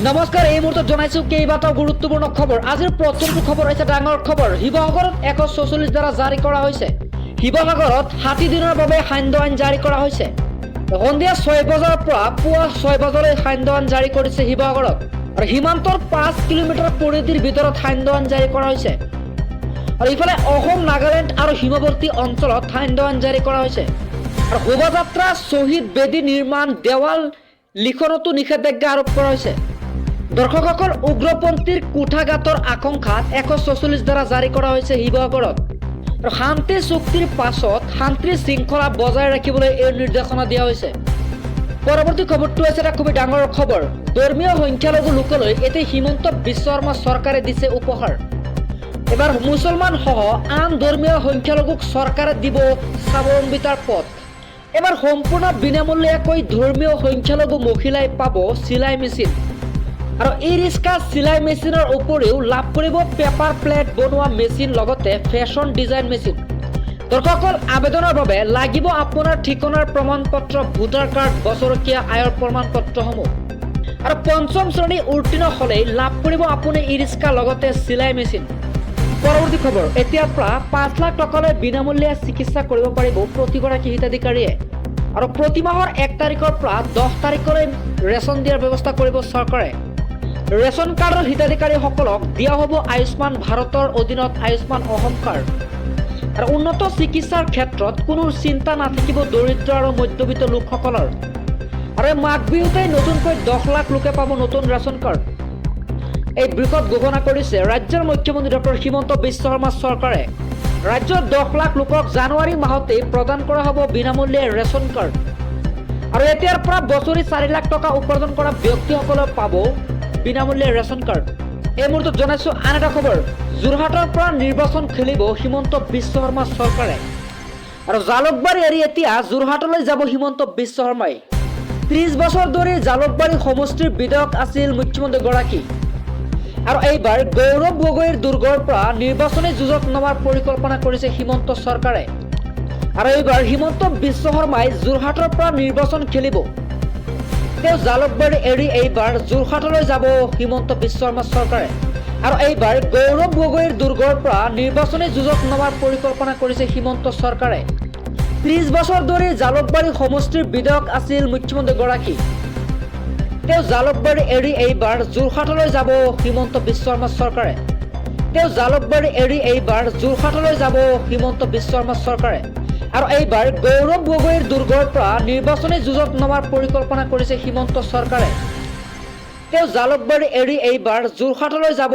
নমস্কাৰ, এই মুহূৰ্তত জনাইছো কেইবাটাও গুৰুত্বপূৰ্ণ খবৰ। আজিৰ প্ৰথমটো খবৰ হৈছে ডাঙৰ খবৰ। শিৱসাগৰত 144 ধাৰা জাৰি কৰা হৈছে। শিৱসাগৰত 60 দিনৰ বাবে সান্ধ্য আইন জাৰি কৰা হৈছে। সন্ধিয়া 6 বজাৰ পৰা পুৱা 6 বজালৈ সান্ধ্য আইন জাৰি কৰিছে শিৱসাগৰত। আৰু সীমান্তৰ 5 কিলোমিটাৰ পৰিধিৰ ভিতৰত সান্ধ্য আইন জাৰি কৰা হৈছে। আৰু ইফালে অসম, নাগালেণ্ড আৰু সীমাৱৰ্তী অঞ্চলত সান্ধ্য আইন জাৰি কৰা হৈছে। আৰু শোভাযাত্ৰা, শ্বহীদ বেদী নিৰ্মাণ, দেৱাল লিখনতো নিষেধাজ্ঞা আৰোপ কৰা হৈছে। দৰ্শকসকল, উগ্ৰপন্থীৰ কুঠাঘাতৰ আশংকাত 144 ধাৰা জাৰি কৰা হৈছে শিৱসাগৰত। আৰু শান্তি চুক্তিৰ পাছত শান্তি শৃংখলা বজাই ৰাখিবলৈ এই নিৰ্দেশনা দিয়া হৈছে। পৰৱৰ্তী খবৰটো হৈছে এটা খুবেই ডাঙৰ খবৰ। ধৰ্মীয় সংখ্যালঘু লোকলৈ এতিয়া হিমন্ত বিশ্ব শৰ্মা চৰকাৰে দিছে উপহাৰ। এবাৰ মুছলমান সহ আন ধৰ্মীয় সংখ্যালঘুক চৰকাৰে দিব স্বাৱলম্বিতাৰ পথ। এবাৰ সম্পূৰ্ণ বিনামূলীয়াকৈ ধৰ্মীয় সংখ্যালঘু মহিলাই পাব চিলাই মেচিন। আৰু ই ৰিক্সা চিলাই মেচিনৰ উপৰিও লাভ কৰিব পেপাৰ প্লেট বনোৱা মেচিন, লগতে ফেশ্বন ডিজাইন মেচিন। দৰ্শকসকল, আবেদনৰ বাবে লাগিব আপোনাৰ ঠিকনাৰ প্ৰমাণ পত্ৰ, ভোটাৰ কাৰ্ড, বছৰকীয়া আয়ৰ প্ৰমাণ পত্ৰসমূহ। আৰু 5ম শ্ৰেণী উত্তীৰ্ণ হ'লেই লাভ কৰিব আপুনি ই ৰিক্সা লগতে চিলাই মেচিন। পৰৱৰ্তী খবৰ, এতিয়াৰ পৰা 5 লাখ টকালৈ বিনামূলীয়া চিকিৎসা কৰিব পাৰিব প্ৰতিগৰাকী হিতাধিকাৰীয়ে। আৰু প্ৰতি মাহৰ 1 তাৰিখৰ পৰা 10 তাৰিখলৈ ৰেচন দিয়াৰ ব্যৱস্থা কৰিব চৰকাৰে। ৰেচন কাৰ্ডৰ হিতাধিকাৰীসকলক দিয়া হ'ব আয়ুষ্মান ভাৰতৰ অধীনত আয়ুষ্মান অসম কাৰ্ড। আৰু উন্নত চিকিৎসাৰ ক্ষেত্ৰত কোনো চিন্তা নাথাকিব দৰিদ্ৰ আৰু মধ্যবিত্ত লোকসকলৰ। আৰু মাঘ বিহুতেই নতুনকৈ 10 লাখ লোকে পাব নতুন ৰেচন কাৰ্ড। এই বৃহৎ ঘোষণা কৰিছে ৰাজ্যৰ মুখ্যমন্ত্ৰী ডক্টৰ হিমন্ত বিশ্ব শৰ্মা চৰকাৰে। ৰাজ্যৰ 10 লাখ লোকক জানুৱাৰী মাহতেই প্ৰদান কৰা হ'ব বিনামূলীয়া ৰেচন কাৰ্ড। আৰু এতিয়াৰ পৰা বছৰি 4 লাখ টকা উপাৰ্জন কৰা ব্যক্তিসকলে পাব বিনামূলীয়া ৰেচন কাৰ্ড। এই মুহূৰ্তত জনাইছো আন এটা খবৰ। যোৰহাটৰ পৰা নিৰ্বাচন খেলিব হিমন্ত বিশ্ব শৰ্মা চৰকাৰে। আৰু জালুকবাৰী এৰি এতিয়া যোৰহাটলৈ যাব হিমন্ত বিশ্ব শৰ্মাই। 30 বছৰ ধৰি জালুকবাৰী সমষ্টিৰ বিধায়ক আছিল মুখ্যমন্ত্ৰীগৰাকী। আৰু এইবাৰ গৌৰৱ গগৈৰ দুৰ্গৰ পৰা নিৰ্বাচনী যুঁজত নমাৰ পৰিকল্পনা কৰিছে হিমন্ত চৰকাৰে। আৰু এইবাৰ হিমন্ত বিশ্ব শৰ্মাই যোৰহাটৰ পৰা নিৰ্বাচন খেলিব। তেওঁ জালুকবাৰী এৰি এইবাৰ যোৰহাটলৈ যাব হিমন্ত বিশ্ব শৰ্মা চৰকাৰে। আৰু এইবাৰ গৌৰৱ গগৈৰ দুৰ্গৰ পৰা নিৰ্বাচনী যুঁজত নমাৰ পৰিকল্পনা কৰিছে হিমন্ত চৰকাৰে। 30 বছৰ ধৰি জালুকবাৰী সমষ্টিৰ বিধায়ক আছিল মুখ্যমন্ত্ৰীগৰাকী। তেওঁ জালুকবাৰী এৰি এইবাৰ যোৰহাটলৈ যাব হিমন্ত বিশ্ব শৰ্মা চৰকাৰে। তেওঁ জালুকবাৰী এৰি এইবাৰ যোৰহাটলৈ যাব হিমন্ত বিশ্ব শৰ্মা চৰকাৰে। আৰু এইবাৰ গৌৰৱ গগৈৰ দুৰ্গৰ পৰা নিৰ্বাচনী যুঁজত নমাৰ পৰিকল্পনা কৰিছে হিমন্ত চৰকাৰে। তেওঁ জালুকবাৰী এৰি এইবাৰ যোৰহাটলৈ যাব